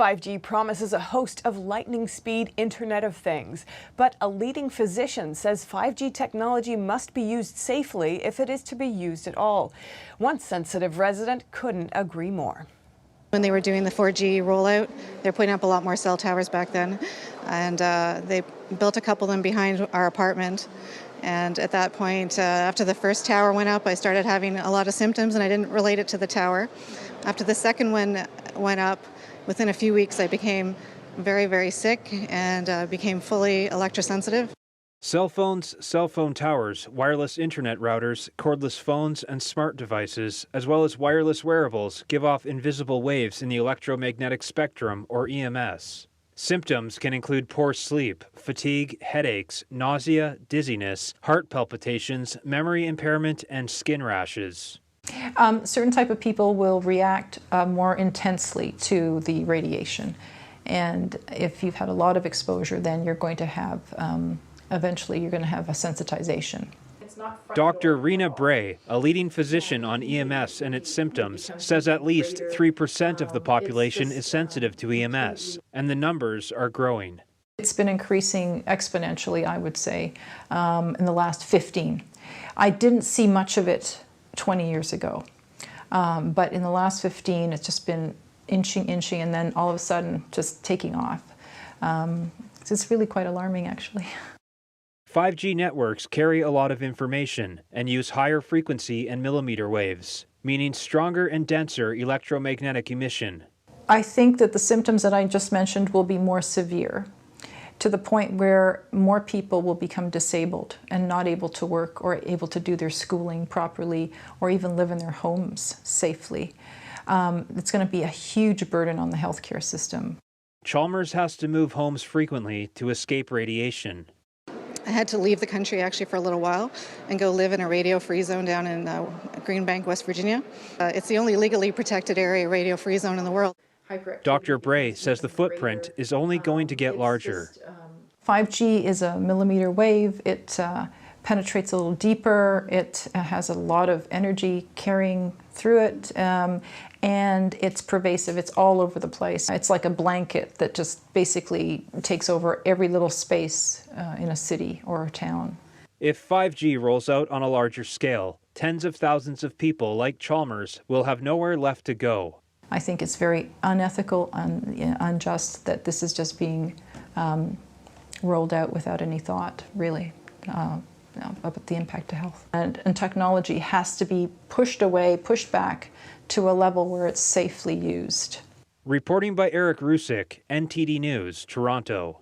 5G promises a host of lightning-speed Internet of Things, but a leading physician says 5G technology must be used safely if it is to be used at all. One sensitive resident couldn't agree more. When they were doing the 4G rollout, they're putting up a lot more cell towers back then, and they built a couple of them behind our apartment. And at that point, after the first tower went up, I started having a lot of symptoms, and I didn't relate it to the tower. After the second one went up, within a few weeks, I became very, very sick and became fully electrosensitive. Cell phones, cell phone towers, wireless internet routers, cordless phones, and smart devices, as well as wireless wearables, give off invisible waves in the electromagnetic spectrum, or EMS. Symptoms can include poor sleep, fatigue, headaches, nausea, dizziness, heart palpitations, memory impairment, and skin rashes. Certain type of people will react more intensely to the radiation. And if you've had a lot of exposure, then you're going to have, eventually you're going to have a sensitization. Dr. Riina Bray, a leading physician on EMS and its symptoms, says at least 3% of the population is sensitive to EMS, and the numbers are growing. It's been increasing exponentially, I would say, in the last 15. I didn't see much of it 20 years ago, but in the last 15, it's just been inching, and then all of a sudden just taking off. So it's really quite alarming, actually. 5G networks carry a lot of information and use higher frequency and millimeter waves, meaning stronger and denser electromagnetic emission. I think that the symptoms that I just mentioned will be more severe, to the point where more people will become disabled and not able to work or able to do their schooling properly or even live in their homes safely. It's going to be a huge burden on the healthcare system. Chalmers has to move homes frequently to escape radiation. I had to leave the country actually for a little while and go live in a radio-free zone down in Green Bank, West Virginia. It's the only legally protected area radio-free zone in the world. Dr. Bray says the footprint is only going to get larger. 5G is a millimeter wave. It penetrates a little deeper. It has a lot of energy carrying through it, and it's pervasive. It's all over the place. It's like a blanket that just basically takes over every little space in a city or a town. If 5G rolls out on a larger scale, tens of thousands of people like Chalmers will have nowhere left to go. I think it's very unethical and unjust that this is just being rolled out without any thought, really, about the impact to health. And technology has to be pushed away, pushed back to a level where it's safely used. Reporting by Eric Rusick, NTD News, Toronto.